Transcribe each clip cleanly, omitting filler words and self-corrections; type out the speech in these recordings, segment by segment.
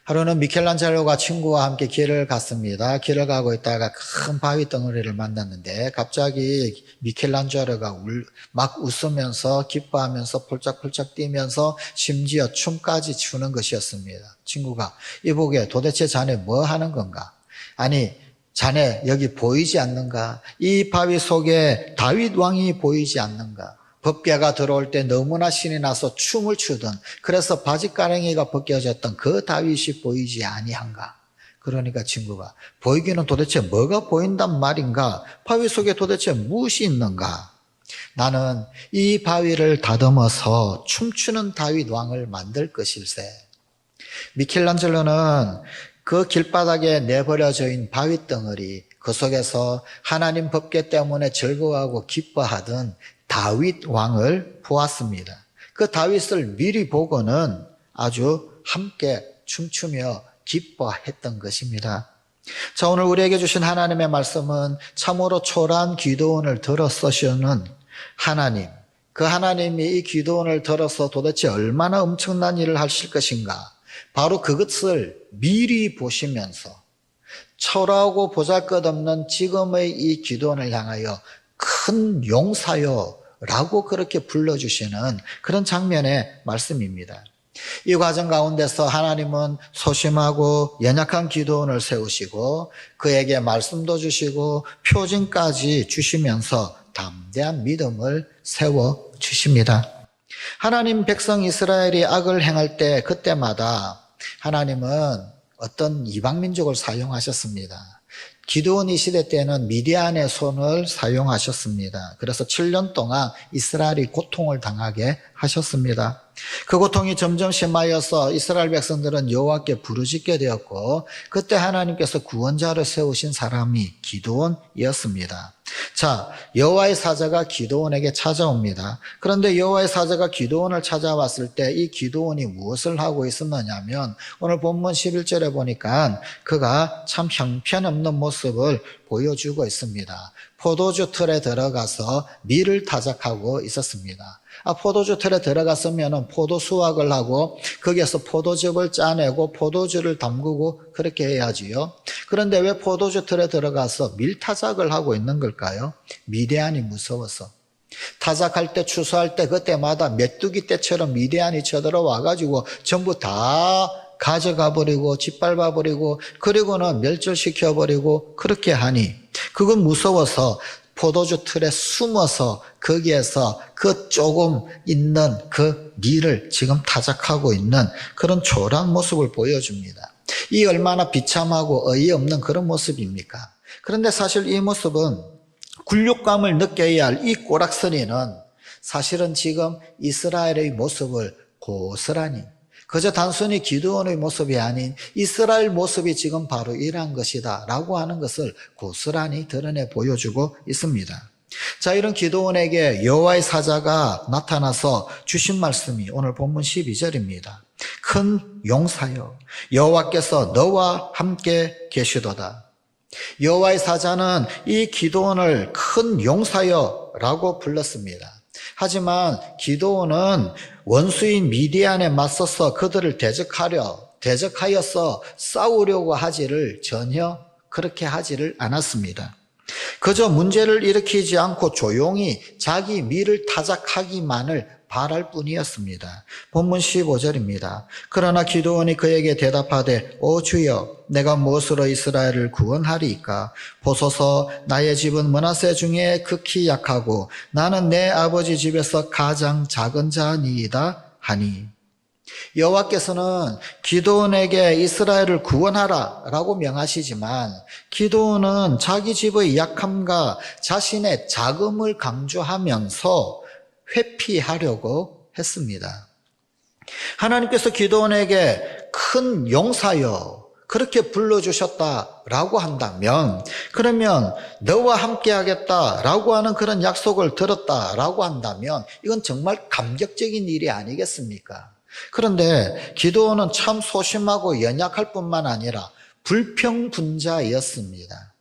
하루는 미켈란젤로가 친구와 함께 길을 갔습니다. 길을 가고 있다가 큰 바위 덩어리를 만났는데 갑자기 미켈란젤로가 막 웃으면서 기뻐하면서 폴짝폴짝 뛰면서 심지어 춤까지 추는 것이었습니다. 친구가 이보게 도대체 자네 뭐 하는 건가? 아니 자네 여기 보이지 않는가? 이 바위 속에 다윗 왕이 보이지 않는가? 법궤가 들어올 때 너무나 신이 나서 춤을 추던, 그래서 바지가랑이가 벗겨졌던 그 다윗이 보이지 아니한가? 그러니까 친구가 보이기는 도대체 뭐가 보인단 말인가? 바위 속에 도대체 무엇이 있는가? 나는 이 바위를 다듬어서 춤추는 다윗 왕을 만들 것일세. 미켈란젤로는 그 길바닥에 내버려져 있는 바위 덩어리, 그 속에서 하나님 법궤 때문에 즐거워하고 기뻐하던 다윗 왕을 보았습니다. 그 다윗을 미리 보고는 아주 함께 춤추며 기뻐했던 것입니다. 자, 오늘 우리에게 주신 하나님의 말씀은 참으로 초라한 기도원을 들어 쓰시는 하나님, 그 하나님이 이 기도원을 들어서 도대체 얼마나 엄청난 일을 하실 것인가, 바로 그것을 미리 보시면서 초라하고 보잘것없는 지금의 이 기도원을 향하여 큰 용사여 라고 그렇게 불러주시는 그런 장면의 말씀입니다. 이 과정 가운데서 하나님은 소심하고 연약한 기도원을 세우시고 그에게 말씀도 주시고 표징까지 주시면서 담대한 믿음을 세워주십니다. 하나님 백성 이스라엘이 악을 행할 때 그때마다 하나님은 어떤 이방민족을 사용하셨습니다. 기드온 이 시대 때는 미디안의 손을 사용하셨습니다. 그래서 7년 동안 이스라엘이 고통을 당하게 하셨습니다. 그 고통이 점점 심하여서 이스라엘 백성들은 여호와께 부르짖게 되었고 그때 하나님께서 구원자를 세우신 사람이 기드온이었습니다. 자, 여호와의 사자가 기드온에게 찾아옵니다. 그런데 여호와의 사자가 기드온을 찾아왔을 때 이 기드온이 무엇을 하고 있었느냐면 오늘 본문 11절에 보니까 그가 참 형편없는 모습을 보여주고 있습니다. 포도주 틀에 들어가서 밀을 타작하고 있었습니다. 포도주 틀에 들어갔으면 포도 수확을 하고 거기에서 포도즙을 짜내고 포도주를 담그고 그렇게 해야지요. 그런데 왜 포도주 틀에 들어가서 밀타작을 하고 있는 걸까요? 미디안이 무서워서. 타작할 때 추수할 때 그때마다 메뚜기 떼처럼 미디안이 쳐들어와가지고 전부 다 가져가 버리고 짓밟아 버리고 그리고는 멸절시켜 버리고 그렇게 하니 그건 무서워서 포도주 틀에 숨어서 거기에서 그 조금 있는 그 밀을 지금 타작하고 있는 그런 초라한 모습을 보여줍니다. 이 얼마나 비참하고 어이없는 그런 모습입니까? 그런데 사실 이 모습은 굴욕감을 느껴야 할 이 꼬락서리는 사실은 지금 이스라엘의 모습을 고스란히 그저 단순히 기드온의 모습이 아닌 이스라엘 모습이 지금 바로 이러한 것이다 라고 하는 것을 고스란히 드러내 보여주고 있습니다. 자, 이런 기드온에게 여호와의 사자가 나타나서 주신 말씀이 오늘 본문 12절입니다. 큰 용사여 여호와께서 너와 함께 계시도다. 여호와의 사자는 이 기드온을 큰 용사여 라고 불렀습니다. 하지만 기드온은 원수인 미디안에 맞서서 그들을 대적하여서 싸우려고 하지를 전혀 그렇게 하지를 않았습니다. 그저 문제를 일으키지 않고 조용히 자기 밀을 타작하기만을 바랄 뿐이었습니다. 본문 15절입니다. 그러나 기드온이 그에게 대답하되 오 주여 내가 무엇으로 이스라엘을 구원하리이까? 보소서 나의 집은 므낫세 중에 극히 약하고 나는 내 아버지 집에서 가장 작은 자니이다 하니 여호와께서는 기드온에게 이스라엘을 구원하라 라고 명하시지만 기드온은 자기 집의 약함과 자신의 자금을 강조하면서 회피하려고 했습니다. 하나님께서 기드온에게 큰 용사여 그렇게 불러주셨다라고 한다면 그러면 너와 함께 하겠다라고 하는 그런 약속을 들었다라고 한다면 이건 정말 감격적인 일이 아니겠습니까? 그런데 기드온은 참 소심하고 연약할 뿐만 아니라 불평분자였습니다.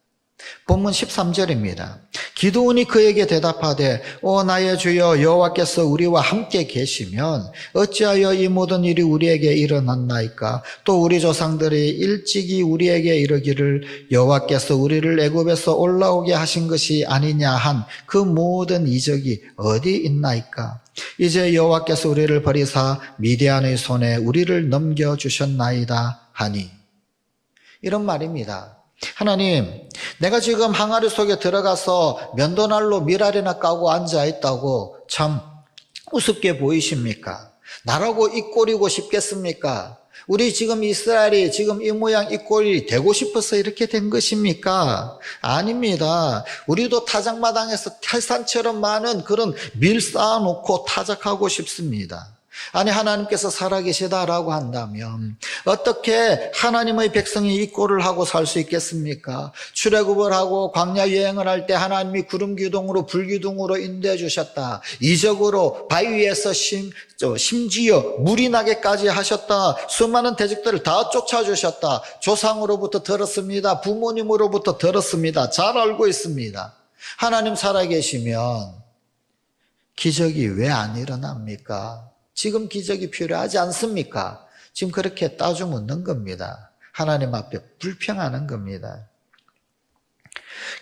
본문 13절입니다. 기드온이 그에게 대답하되 오 나의 주여 여호와께서 우리와 함께 계시면 어찌하여 이 모든 일이 우리에게 일어났나이까? 또 우리 조상들이 일찍이 우리에게 이르기를 여호와께서 우리를 애굽에서 올라오게 하신 것이 아니냐 한 그 모든 이적이 어디 있나이까? 이제 여호와께서 우리를 버리사 미디안의 손에 우리를 넘겨주셨나이다 하니. 이런 말입니다. 하나님, 내가 지금 항아리 속에 들어가서 면도날로 밀알이나 까고 앉아있다고 참 우습게 보이십니까? 나라고 이 꼴이고 싶겠습니까? 우리 지금 이스라엘이 지금 이 모양 이 꼴이 되고 싶어서 이렇게 된 것입니까? 아닙니다. 우리도 타작마당에서 탈산처럼 많은 그런 밀 쌓아놓고 타작하고 싶습니다. 아니, 하나님께서 살아계시다라고 한다면 어떻게 하나님의 백성이 이 꼴을 하고 살 수 있겠습니까? 출애굽을 하고 광야 여행을 할 때 하나님이 구름 기둥으로 불 기둥으로 인도해 주셨다. 이적으로 바위 위에서 심지어 물이 나게까지 하셨다. 수많은 대적들을 다 쫓아주셨다. 조상으로부터 들었습니다. 부모님으로부터 들었습니다. 잘 알고 있습니다. 하나님 살아계시면 기적이 왜 안 일어납니까? 지금 기적이 필요하지 않습니까? 지금 그렇게 따져 묻는 겁니다. 하나님 앞에 불평하는 겁니다.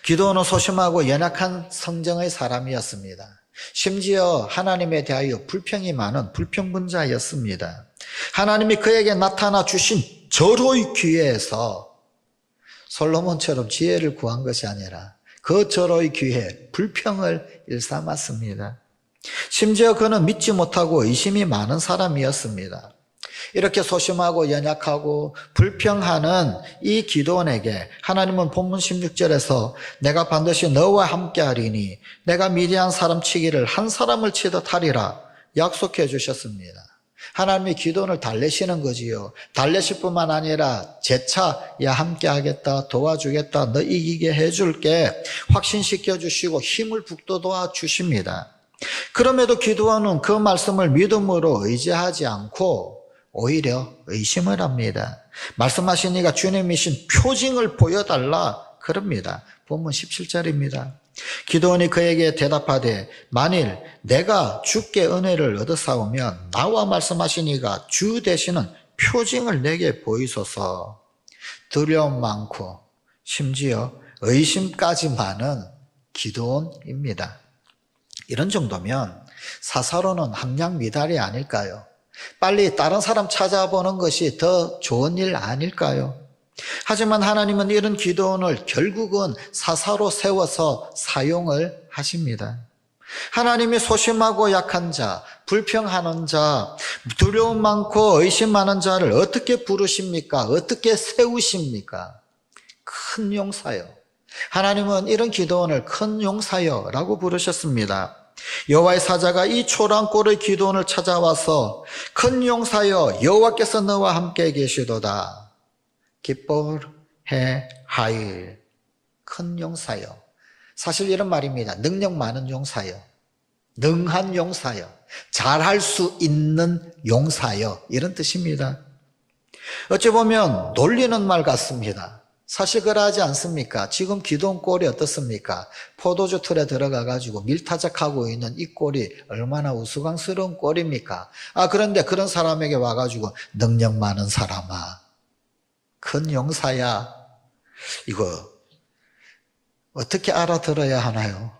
기드온은 소심하고 연약한 성정의 사람이었습니다. 심지어 하나님에 대하여 불평이 많은 불평분자였습니다. 하나님이 그에게 나타나 주신 절호의 기회에서 솔로몬처럼 지혜를 구한 것이 아니라 그 절호의 기회에 불평을 일삼았습니다. 심지어 그는 믿지 못하고 의심이 많은 사람이었습니다. 이렇게 소심하고 연약하고 불평하는 이 기드온에게 하나님은 본문 16절에서 내가 반드시 너와 함께 하리니 내가 미디안 사람 치기를 한 사람을 치듯 하리라 약속해 주셨습니다. 하나님이 기드온을 달래시는 거지요. 달래실 뿐만 아니라 재차 야 함께 하겠다, 도와주겠다, 너 이기게 해줄게 확신시켜 주시고 힘을 북돋아 주십니다. 그럼에도 기드온은 그 말씀을 믿음으로 의지하지 않고 오히려 의심을 합니다. 말씀하신 이가 주님이신 표징을 보여달라 그럽니다. 본문 17절입니다. 기드온이 그에게 대답하되 만일 내가 주께 은혜를 얻어싸우면 나와 말씀하신 이가 주 되시는 표징을 내게 보이소서. 두려움 많고 심지어 의심까지 많은 기드온입니다. 이런 정도면 사사로는 함량미달이 아닐까요? 빨리 다른 사람 찾아보는 것이 더 좋은 일 아닐까요? 하지만 하나님은 이런 기드온을 결국은 사사로 세워서 사용을 하십니다. 하나님이 소심하고 약한 자, 불평하는 자, 두려움 많고 의심 많은 자를 어떻게 부르십니까? 어떻게 세우십니까? 큰 용사요. 하나님은 이런 기드온을 큰 용사여라고 부르셨습니다. 여호와의 사자가 이 초라한 꼴의 기드온을 찾아와서 큰 용사여 여호와께서 너와 함께 계시도다. 기뻐해 하일. 큰 용사여. 사실 이런 말입니다. 능력 많은 용사여. 능한 용사여. 잘할 수 있는 용사여. 이런 뜻입니다. 어찌 보면 놀리는 말 같습니다. 사실 그러하지 않습니까? 지금 기드온 꼴이 어떻습니까? 포도주 틀에 들어가 가지고 밀타작하고 있는 이 꼴이 얼마나 우스꽝스러운 꼴입니까? 그런데 그런 사람에게 와가지고 능력 많은 사람아, 큰 용사야, 이거 어떻게 알아들어야 하나요?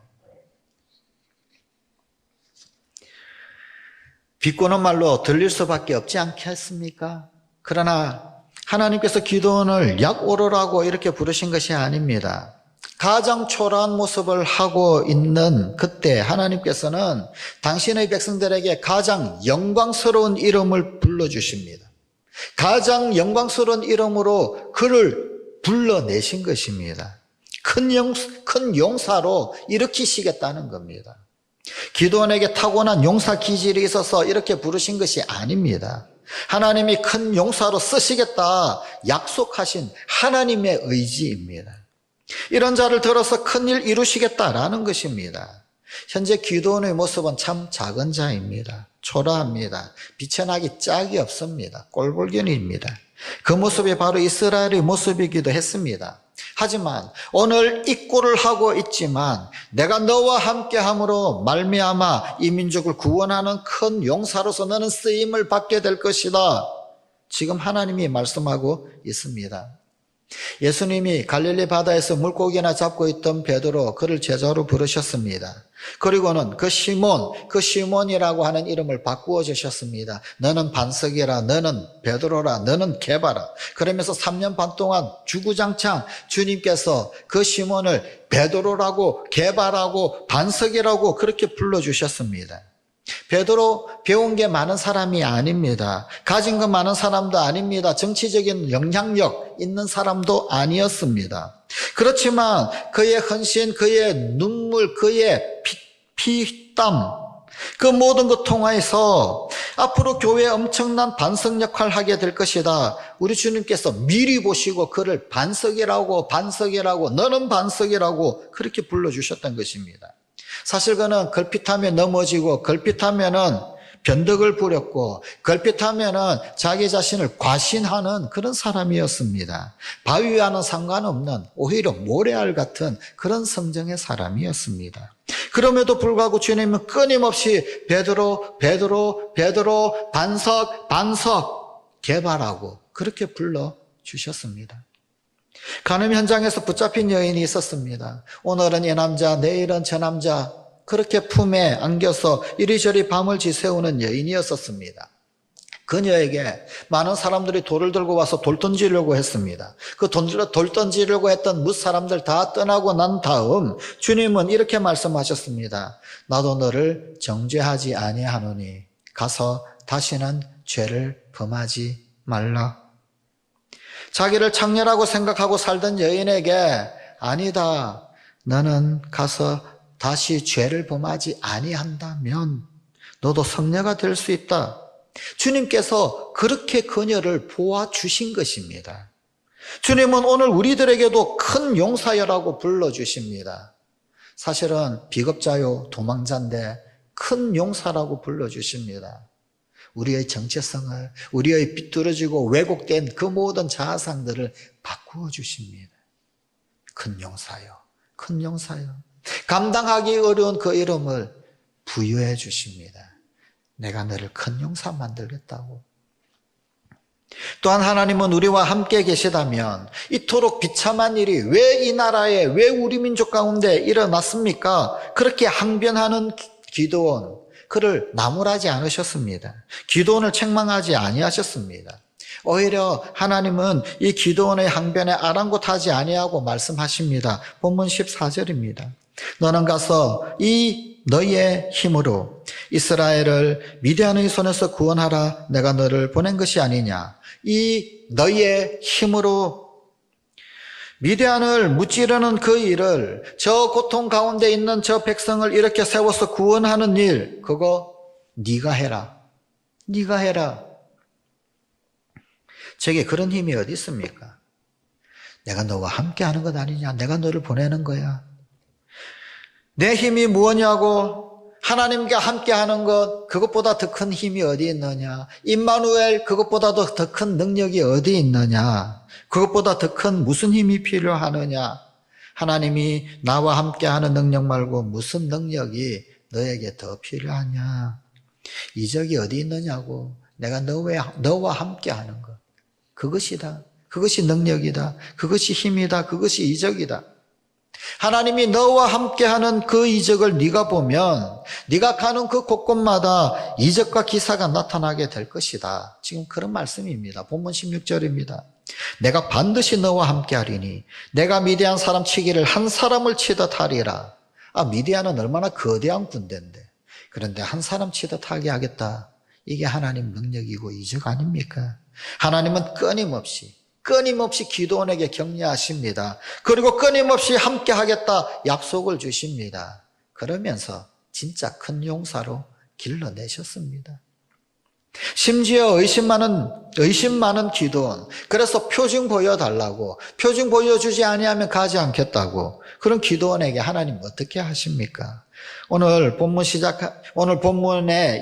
비꼬는 말로 들릴 수밖에 없지 않겠습니까? 그러나 하나님께서 기드온을 약오르라고 이렇게 부르신 것이 아닙니다. 가장 초라한 모습을 하고 있는 그때 하나님께서는 당신의 백성들에게 가장 영광스러운 이름을 불러주십니다. 가장 영광스러운 이름으로 그를 불러내신 것입니다. 큰 용사로 일으키시겠다는 겁니다. 기드온에게 타고난 용사 기질이 있어서 이렇게 부르신 것이 아닙니다. 하나님이 큰 용사로 쓰시겠다 약속하신 하나님의 의지입니다. 이런 자를 들어서 큰일 이루시겠다라는 것입니다. 현재 기드온의 모습은 참 작은 자입니다. 초라합니다. 비천하기 짝이 없습니다. 꼴불견입니다. 그 모습이 바로 이스라엘의 모습이기도 했습니다. 하지만 오늘 입고를 하고 있지만 내가 너와 함께함으로 말미암아 이 민족을 구원하는 큰 용사로서 너는 쓰임을 받게 될 것이다. 지금 하나님이 말씀하고 있습니다. 예수님이 갈릴리 바다에서 물고기나 잡고 있던 베드로, 그를 제자로 부르셨습니다. 그리고는 그 시몬이라고 하는 이름을 바꾸어 주셨습니다. 너는 반석이라, 너는 베드로라, 너는 게바라. 그러면서 3년 반 동안 주구장창 주님께서 그 시몬을 베드로라고, 게바라고, 반석이라고 그렇게 불러주셨습니다. 베드로 배운 게 많은 사람이 아닙니다. 가진 거 많은 사람도 아닙니다. 정치적인 영향력 있는 사람도 아니었습니다. 그렇지만 그의 헌신, 그의 눈물, 그의 피땀, 그 모든 것 통해서 앞으로 교회에 엄청난 반석 역할을 하게 될 것이다. 우리 주님께서 미리 보시고 그를 반석이라고, 너는 반석이라고 그렇게 불러주셨던 것입니다. 사실 그는 걸핏하면 넘어지고, 걸핏하면은 변덕을 부렸고, 걸핏하면은 자기 자신을 과신하는 그런 사람이었습니다. 바위와는 상관없는 오히려 모래알 같은 그런 성정의 사람이었습니다. 그럼에도 불구하고 주님은 끊임없이 베드로, 반석, 게바라고 그렇게 불러주셨습니다. 간음 현장에서 붙잡힌 여인이 있었습니다. 오늘은 이 남자, 내일은 저 남자, 그렇게 품에 안겨서 이리저리 밤을 지새우는 여인이었었습니다. 그녀에게 많은 사람들이 돌을 들고 와서 돌 던지려고 했습니다. 그 돌 던지려고 했던 뭇 사람들 다 떠나고 난 다음 주님은 이렇게 말씀하셨습니다. 나도 너를 정죄하지 아니하노니 가서 다시는 죄를 범하지 말라. 자기를 창녀라고 생각하고 살던 여인에게 아니다, 너는 가서 다시 죄를 범하지 아니한다면 너도 성녀가 될 수 있다. 주님께서 그렇게 그녀를 보아주신 것입니다. 주님은 오늘 우리들에게도 큰 용사여라고 불러주십니다. 사실은 비겁자요, 도망자인데 큰 용사라고 불러주십니다. 우리의 정체성을, 우리의 비뚤어지고 왜곡된 그 모든 자아상들을 바꾸어 주십니다. 큰 용사요, 큰 용사요. 감당하기 어려운 그 이름을 부여해 주십니다. 내가 너를 큰 용사 만들겠다고. 또한 하나님은 우리와 함께 계시다면 이토록 비참한 일이 왜 이 나라에, 왜 우리 민족 가운데 일어났습니까? 그렇게 항변하는 기드온, 그를 나무라지 않으셨습니다. 기드온을 책망하지 아니하셨습니다. 오히려 하나님은 이 기드온의 항변에 아랑곳하지 아니하고 말씀하십니다. 본문 14절입니다. 너는 가서 이 너희의 힘으로 이스라엘을 미디안의 손에서 구원하라. 내가 너를 보낸 것이 아니냐. 이 너희의 힘으로 미디안을 무찌르는 그 일을, 저 고통 가운데 있는 저 백성을 이렇게 세워서 구원하는 일, 그거 네가 해라. 네가 해라. 제게 그런 힘이 어디 있습니까? 내가 너와 함께 하는 것 아니냐. 내가 너를 보내는 거야. 내 힘이 무엇냐고. 하나님과 함께 하는 것, 그것보다 더 큰 힘이 어디 있느냐. 임마누엘, 그것보다도 더 큰 능력이 어디 있느냐. 그것보다 더 큰 무슨 힘이 필요하느냐. 하나님이 나와 함께 하는 능력 말고 무슨 능력이 너에게 더 필요하냐. 이적이 어디 있느냐고. 내가 너와 함께 하는 것, 그것이다. 그것이 능력이다. 그것이 힘이다. 그것이 이적이다. 하나님이 너와 함께하는 그 이적을 네가 보면 네가 가는 그 곳곳마다 이적과 기사가 나타나게 될 것이다. 지금 그런 말씀입니다. 본문 16절입니다. 내가 반드시 너와 함께하리니 내가 미디안 사람 치기를 한 사람을 치듯 하리라. 미디안은 얼마나 거대한 군대인데, 그런데 한 사람 치듯 하게 하겠다. 이게 하나님 능력이고 이적 아닙니까? 하나님은 끊임없이 기드온에게 격려하십니다. 그리고 끊임없이 함께 하겠다 약속을 주십니다. 그러면서 진짜 큰 용사로 길러내셨습니다. 심지어 의심 많은 기드온, 그래서 표징 보여달라고, 표징 보여주지 아니하면 가지 않겠다고, 그런 기드온에게 하나님 어떻게 하십니까? 오늘 본문에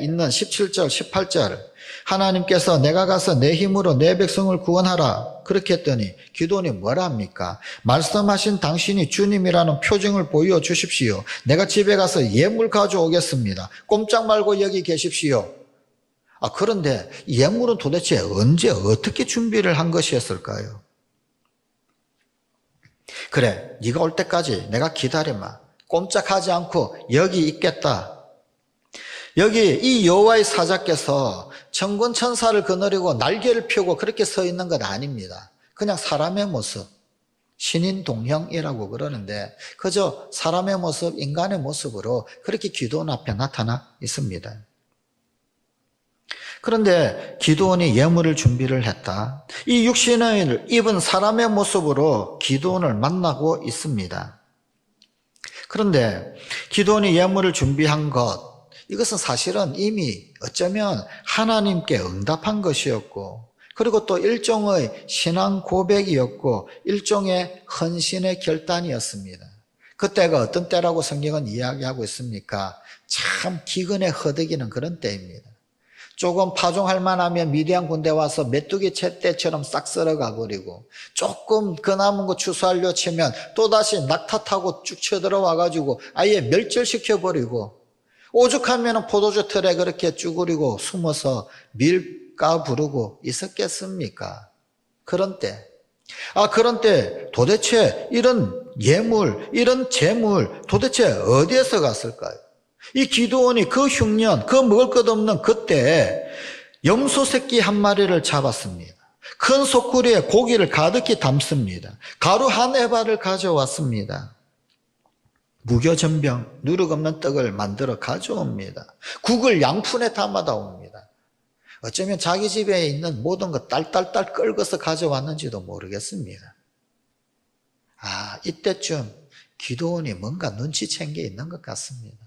있는 17절, 18절, 하나님께서 내가 가서 내 힘으로 내 백성을 구원하라. 그렇게 했더니 기도원이 뭐라 합니까? 말씀하신 당신이 주님이라는 표징을 보여주십시오. 내가 집에 가서 예물 가져오겠습니다. 꼼짝 말고 여기 계십시오. 그런데 예물은 도대체 언제 어떻게 준비를 한 것이었을까요? 그래, 네가 올 때까지 내가 기다려마. 꼼짝하지 않고 여기 있겠다. 여기 이 여호와의 사자께서 천군 천사를 거느리고 날개를 펴고 그렇게 서 있는 것 아닙니다. 그냥 사람의 모습, 신인 동형이라고 그러는데 그저 사람의 모습, 인간의 모습으로 그렇게 기도원 앞에 나타나 있습니다. 그런데 기도원이 예물을 준비를 했다. 이 육신을 입은 사람의 모습으로 기도원을 만나고 있습니다. 그런데 기도원이 예물을 준비한 것, 이것은 사실은 이미 어쩌면 하나님께 응답한 것이었고, 그리고 또 일종의 신앙 고백이었고 일종의 헌신의 결단이었습니다. 그때가 어떤 때라고 성경은 이야기하고 있습니까? 참 기근에 허덕이는 그런 때입니다. 조금 파종할 만하면 미디안 군대 와서 메뚜기 채 때처럼 싹 썰어가 버리고, 조금 그 남은 거 추수하려 치면 또다시 낙타 타고 쭉 쳐들어와 가지고 아예 멸절시켜 버리고, 오죽하면 포도주 틀에 그렇게 쭈그리고 숨어서 밀가 부르고 있었겠습니까? 그런 때. 그런 때 도대체 이런 예물, 이런 재물 도대체 어디에서 갔을까요? 이 기드온이 그 흉년, 그 먹을 것 없는 그때 염소 새끼 한 마리를 잡았습니다. 큰 소쿠리에 고기를 가득히 담습니다. 가루 한 에바를 가져왔습니다. 무교전병, 누룩 없는 떡을 만들어 가져옵니다. 국을 양푼에 담아다 옵니다. 어쩌면 자기 집에 있는 모든 것 딸딸딸 끓여서 가져왔는지도 모르겠습니다. 이때쯤 기드온이 뭔가 눈치챈 게 있는 것 같습니다.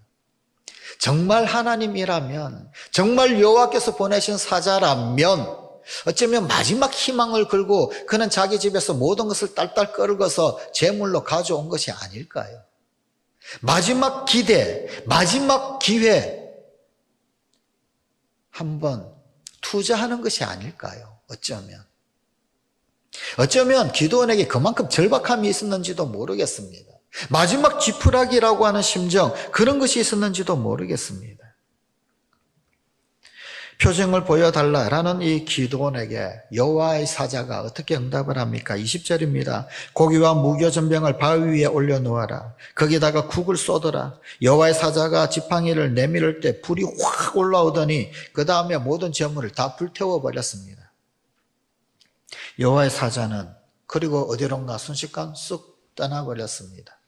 정말 하나님이라면, 정말 여호와께서 보내신 사자라면 어쩌면 마지막 희망을 걸고 그는 자기 집에서 모든 것을 딸딸 끓여서 제물로 가져온 것이 아닐까요? 마지막 기대, 마지막 기회 한번 투자하는 것이 아닐까요? 어쩌면 기드온에게 그만큼 절박함이 있었는지도 모르겠습니다. 마지막 지푸라기라고 하는 심정, 그런 것이 있었는지도 모르겠습니다. 표징을 보여달라라는 이 기드온에게 여호와의 사자가 어떻게 응답을 합니까? 20절입니다. 고기와 무교전병을 바위 위에 올려놓아라. 거기다가 국을 쏟아라. 여호와의 사자가 지팡이를 내밀을 때 불이 확 올라오더니 그 다음에 모든 재물을 다 불태워버렸습니다. 여호와의 사자는 그리고 어디론가 순식간 쑥 떠나버렸습니다.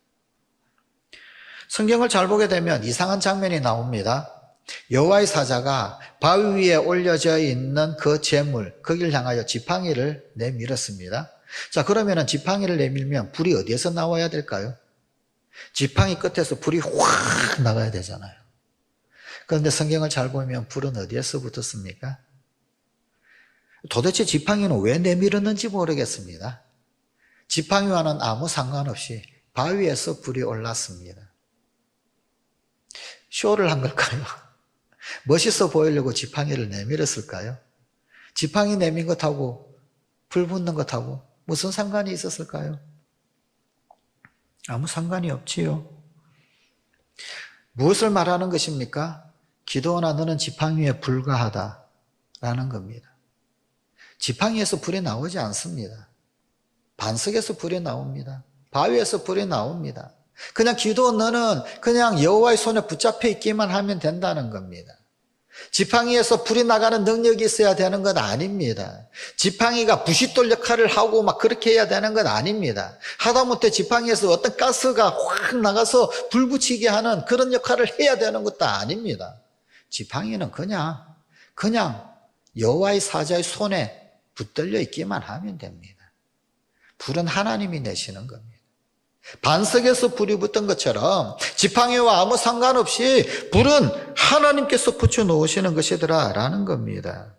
성경을 잘 보게 되면 이상한 장면이 나옵니다. 여호와의 사자가 바위 위에 올려져 있는 그 재물, 거기를 향하여 지팡이를 내밀었습니다. 자, 그러면은 지팡이를 내밀면 불이 어디에서 나와야 될까요? 지팡이 끝에서 불이 확 나가야 되잖아요. 그런데 성경을 잘 보면 불은 어디에서 붙었습니까? 도대체 지팡이는 왜 내밀었는지 모르겠습니다. 지팡이와는 아무 상관없이 바위에서 불이 올랐습니다. 쇼를 한 걸까요? 멋있어 보이려고 지팡이를 내밀었을까요? 지팡이 내민 것하고 불 붙는 것하고 무슨 상관이 있었을까요? 아무 상관이 없지요. 무엇을 말하는 것입니까? 기드온아, 너는 지팡이에 불과하다라는 겁니다. 지팡이에서 불이 나오지 않습니다. 반석에서 불이 나옵니다. 바위에서 불이 나옵니다. 그냥 기드온, 너는 그냥 여호와의 손에 붙잡혀 있기만 하면 된다는 겁니다. 지팡이에서 불이 나가는 능력이 있어야 되는 것 아닙니다. 지팡이가 부싯돌 역할을 하고 막 그렇게 해야 되는 것 아닙니다. 하다못해 지팡이에서 어떤 가스가 확 나가서 불 붙이게 하는 그런 역할을 해야 되는 것도 아닙니다. 지팡이는 그냥 여호와의 사자의 손에 붙들려 있기만 하면 됩니다. 불은 하나님이 내시는 겁니다. 반석에서 불이 붙은 것처럼 지팡이와 아무 상관없이 불은 하나님께서 붙여놓으시는 것이더라 라는 겁니다.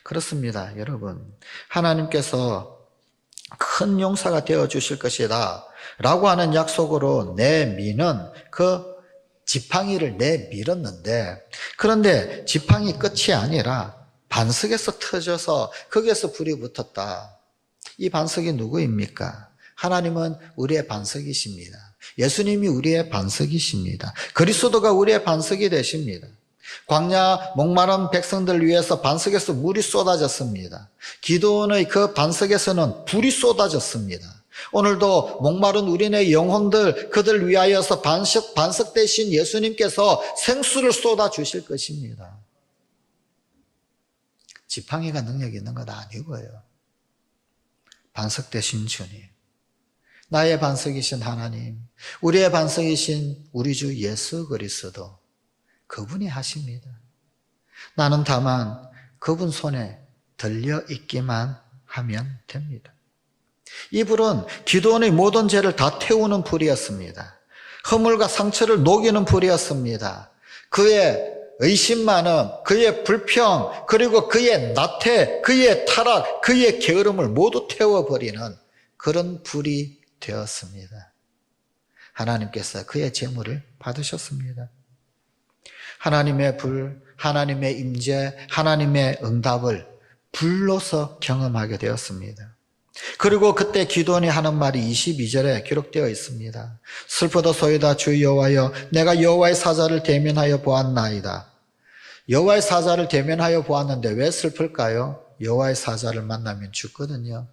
그렇습니다, 여러분. 하나님께서 큰 용사가 되어주실 것이다 라고 하는 약속으로 내미는 그 지팡이를 내밀었는데, 그런데 지팡이 끝이 아니라 반석에서 터져서 거기에서 불이 붙었다. 이 반석이 누구입니까? 하나님은 우리의 반석이십니다. 예수님이 우리의 반석이십니다. 그리스도가 우리의 반석이 되십니다. 광야 목마른 백성들 위해서 반석에서 물이 쏟아졌습니다. 기도원의 그 반석에서는 불이 쏟아졌습니다. 오늘도 목마른 우리네 영혼들 그들 위하여서 반석 대신 예수님께서 생수를 쏟아 주실 것입니다. 지팡이가 능력 있는 것 아니고요. 반석 대신 주님, 나의 반석이신 하나님, 우리의 반석이신 우리 주 예수 그리스도, 그분이 하십니다. 나는 다만 그분 손에 들려 있기만 하면 됩니다. 이 불은 기도원의 모든 죄를 다 태우는 불이었습니다. 허물과 상처를 녹이는 불이었습니다. 그의 의심 많음, 그의 불평, 그리고 그의 나태, 그의 타락, 그의 게으름을 모두 태워버리는 그런 불이 되었습니다. 하나님께서 그의 제물을 받으셨습니다. 하나님의 불, 하나님의 임재, 하나님의 응답을 불로서 경험하게 되었습니다. 그리고 그때 기도원이 하는 말이 22절에 기록되어 있습니다. 슬프도소이다 주 여호와여, 내가 여호와의 사자를 대면하여 보았나이다. 여호와의 사자를 대면하여 보았는데 왜 슬플까요? 여호와의 사자를 만나면 죽거든요.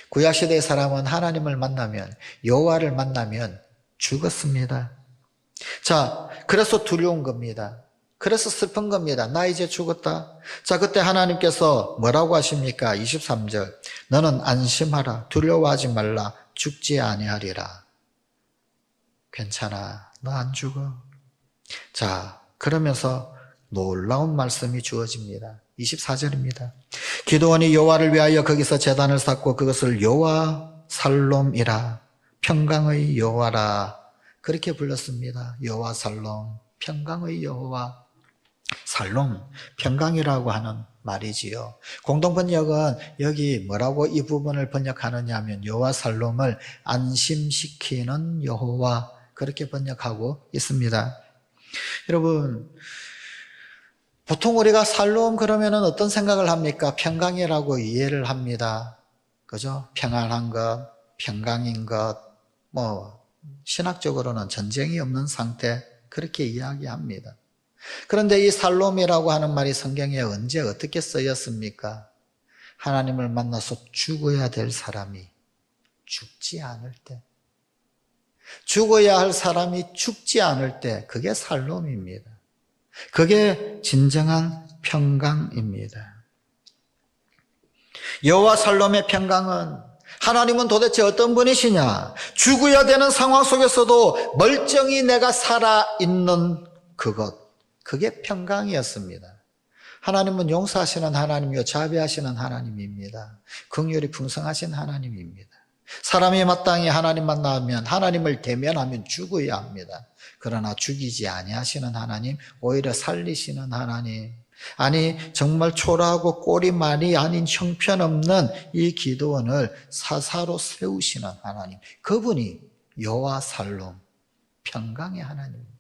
구약시대의 사람은 하나님을 만나면, 여호와를 만나면 죽었습니다. 자, 그래서 두려운 겁니다. 그래서 슬픈 겁니다. 나 이제 죽었다. 자, 그때 하나님께서 뭐라고 하십니까? 23절. 너는 안심하라. 두려워하지 말라. 죽지 아니하리라. 괜찮아. 너 안 죽어. 자, 그러면서 놀라운 말씀이 주어집니다. 24절입니다. 기도원이 여호와를 위하여 거기서 제단을 쌓고 그것을 여호와 살롬이라. 평강의 여호와라. 그렇게 불렀습니다. 여호와 살롬. 평강의 여호와. 살롬, 평강이라고 하는 말이지요. 공동번역은 여기 뭐라고 이 부분을 번역하느냐 하면 여호와 살롬을 안심시키는 여호와, 그렇게 번역하고 있습니다. 여러분, 보통 우리가 살롬 그러면은 어떤 생각을 합니까? 평강이라고 이해를 합니다. 그죠? 평안한 것, 평강인 것, 신학적으로는 전쟁이 없는 상태, 그렇게 이야기합니다. 그런데 이 살롬이라고 하는 말이 성경에 언제 어떻게 쓰였습니까? 하나님을 만나서 죽어야 될 사람이 죽지 않을 때, 죽어야 할 사람이 죽지 않을 때, 그게 살롬입니다. 그게 진정한 평강입니다. 여호와 살롬의 평강은, 하나님은 도대체 어떤 분이시냐? 죽어야 되는 상황 속에서도 멀쩡히 내가 살아있는 그것, 그게 평강이었습니다. 하나님은 용서하시는 하나님이요 자비하시는 하나님입니다. 긍휼이 풍성하신 하나님입니다. 사람이 마땅히 하나님 만나면, 하나님을 대면하면 죽어야 합니다. 그러나 죽이지 아니하시는 하나님, 오히려 살리시는 하나님, 아니 정말 초라하고 꼴이 많이 아닌 형편없는 이 기도원을 사사로 세우시는 하나님, 그분이 여호와 살롬, 평강의 하나님입니다.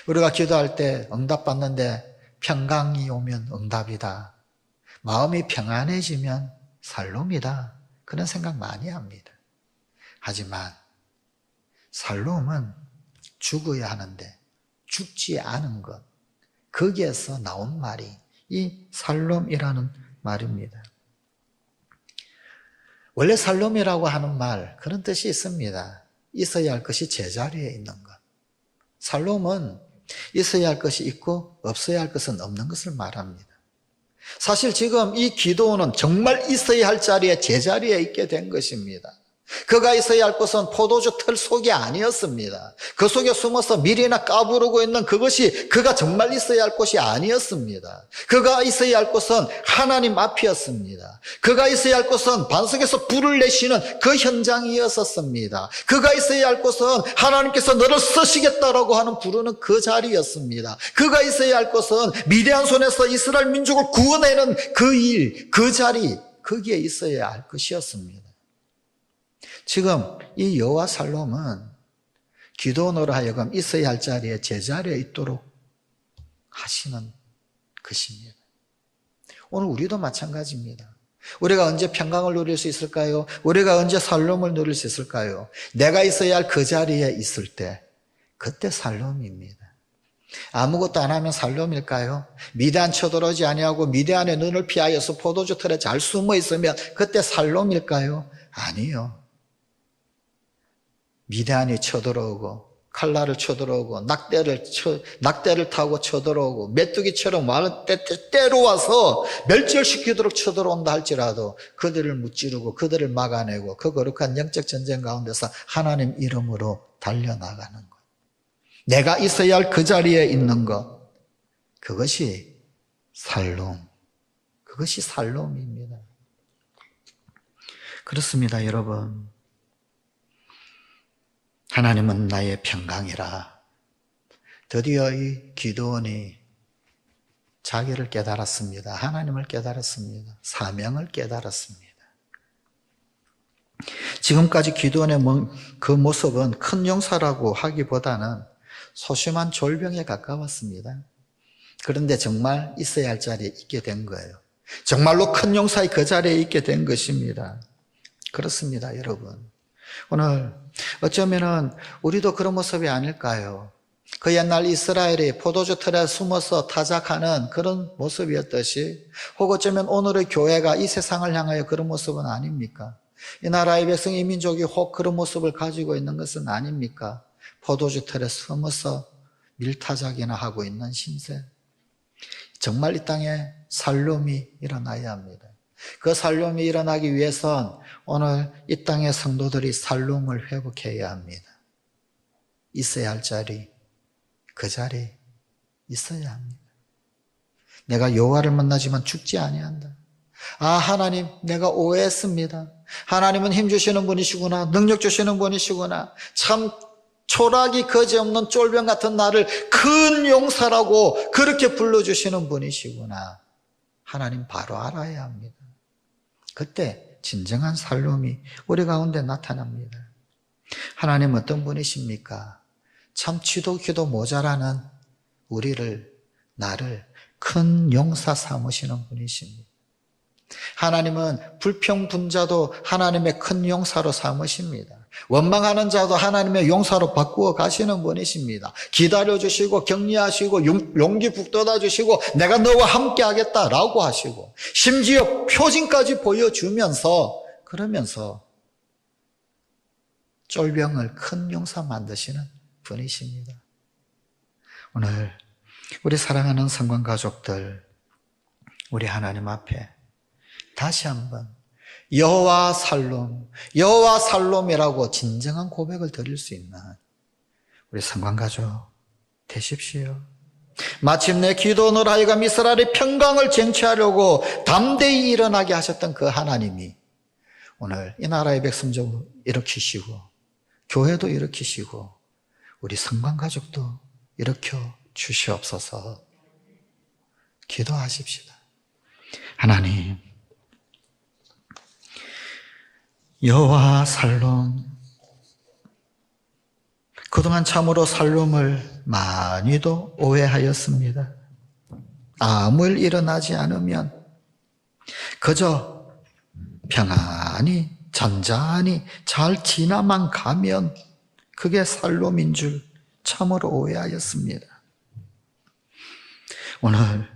우리가 기도할 때 응답받는데 평강이 오면 응답이다, 마음이 평안해지면 살롬이다, 그런 생각 많이 합니다. 하지만 살롬은 죽어야 하는데 죽지 않은 것, 거기에서 나온 말이 이 살롬이라는 말입니다. 원래 살롬이라고 하는 말, 그런 뜻이 있습니다. 있어야 할 것이 제자리에 있는 것. 살롬은 있어야 할 것이 있고 없어야 할 것은 없는 것을 말합니다. 사실 지금 이 기도원은 정말 있어야 할 자리에, 제자리에 있게 된 것입니다. 그가 있어야 할 곳은 포도주 틀 속이 아니었습니다. 그 속에 숨어서 밀이나 까부르고 있는 그것이 그가 정말 있어야 할 곳이 아니었습니다. 그가 있어야 할 곳은 하나님 앞이었습니다. 그가 있어야 할 곳은 반석에서 불을 내시는 그 현장이었습니다. 그가 있어야 할 곳은 하나님께서 너를 쓰시겠다라고 하는 부르는 그 자리였습니다. 그가 있어야 할 곳은 미디안 손에서 이스라엘 민족을 구원하는 그 일, 그 자리, 거기에 있어야 할 것이었습니다. 지금 이 여호와 살롬은 기도원으로 하여금 있어야 할 자리에 제자리에 있도록 하시는 것입니다. 오늘 우리도 마찬가지입니다. 우리가 언제 평강을 누릴 수 있을까요? 우리가 언제 살롬을 누릴 수 있을까요? 내가 있어야 할 그 자리에 있을 때, 그때 살롬입니다. 아무것도 안 하면 살롬일까요? 미대한 쳐들어오지 아니하고 미대한의 눈을 피하여서 포도주 틀에 잘 숨어 있으면 그때 살롬일까요? 아니요. 미대한이 쳐들어오고 칼날을 쳐들어오고 낙대를 타고 쳐들어오고 메뚜기처럼 때로 와서 멸절시키도록 쳐들어온다 할지라도 그들을 무찌르고 그들을 막아내고 그 거룩한 영적 전쟁 가운데서 하나님 이름으로 달려나가는 것, 내가 있어야 할 그 자리에 있는 것, 그것이 살롬, 그것이 살롬입니다. 그렇습니다, 여러분. 하나님은 나의 평강이라. 드디어 이 기드온이 자기를 깨달았습니다. 하나님을 깨달았습니다. 사명을 깨달았습니다. 지금까지 기드온의 그 모습은 큰 용사라고 하기보다는 소심한 졸병에 가까웠습니다. 그런데 정말 있어야 할 자리에 있게 된 거예요. 정말로 큰 용사의 그 자리에 있게 된 것입니다. 그렇습니다, 여러분. 오늘 어쩌면은 우리도 그런 모습이 아닐까요? 그 옛날 이스라엘이 포도주 틀에 숨어서 타작하는 그런 모습이었듯이, 혹 어쩌면 오늘의 교회가 이 세상을 향하여 그런 모습은 아닙니까? 이 나라의 백성, 이 민족이 혹 그런 모습을 가지고 있는 것은 아닙니까? 포도주 틀에 숨어서 밀타작이나 하고 있는 신세. 정말 이 땅에 살롬이 일어나야 합니다. 그 살롬이 일어나기 위해선 오늘 이 땅의 성도들이 살롬을 회복해야 합니다. 있어야 할 자리, 그 자리에 있어야 합니다. 내가 여호와를 만나지만 죽지 아니한다. 아, 하나님, 내가 오해했습니다. 하나님은 힘 주시는 분이시구나, 능력 주시는 분이시구나, 참 초라하기 거지없는 쫄병 같은 나를 큰 용사라고 그렇게 불러주시는 분이시구나. 하나님 바로 알아야 합니다. 그때 진정한 살롬이 우리 가운데 나타납니다. 하나님 어떤 분이십니까? 참 지독히도 모자라는 우리를, 나를 큰 용사 삼으시는 분이십니다. 하나님은 불평분자도 하나님의 큰 용사로 삼으십니다. 원망하는 자도 하나님의 용사로 바꾸어 가시는 분이십니다. 기다려주시고 격려하시고 용기 북돋아 주시고 내가 너와 함께 하겠다라고 하시고 심지어 표징까지 보여주면서, 그러면서 쫄병을 큰 용사 만드시는 분이십니다. 오늘 우리 사랑하는 성관 가족들, 우리 하나님 앞에 다시 한번 여호와 살롬, 여호와 살롬이라고 진정한 고백을 드릴 수 있는 우리 성관 가족 되십시오. 마침내 기도원으로 하여금 이스라엘의 평강을 쟁취하려고 담대히 일어나게 하셨던 그 하나님이 오늘 이 나라의 백성도 일으키시고 교회도 일으키시고 우리 성관 가족도 일으켜 주시옵소서. 기도하십시다. 하나님, 여호와 살롬, 그동안 참으로 살롬을 많이도 오해하였습니다. 아무 일 일어나지 않으면 그저 평안히 잔잔히 잘 지나만 가면 그게 살롬인 줄 참으로 오해하였습니다. 오늘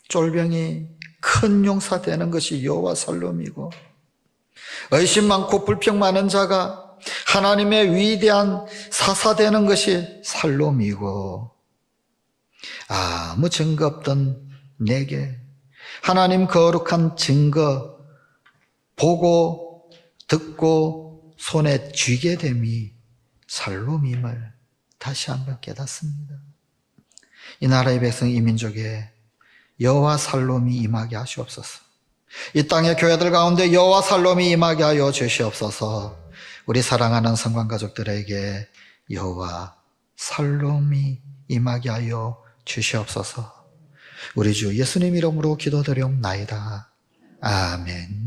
쫄병이 큰 용사 되는 것이 여호와 살롬이고, 의심 많고 불평 많은 자가 하나님의 위대한 사사 되는 것이 살롬이고, 아무 증거 없던 내게 하나님 거룩한 증거 보고 듣고 손에 쥐게 됨이 살롬임을 다시 한번 깨닫습니다. 이 나라의 백성, 이 민족에 여호와 살롬이 임하게 하시옵소서. 이 땅의 교회들 가운데 여호와 살롬이 임하게 하여 주시옵소서. 우리 사랑하는 성관 가족들에게 여호와 살롬이 임하게 하여 주시옵소서. 우리 주 예수님 이름으로 기도드리옵나이다. 아멘.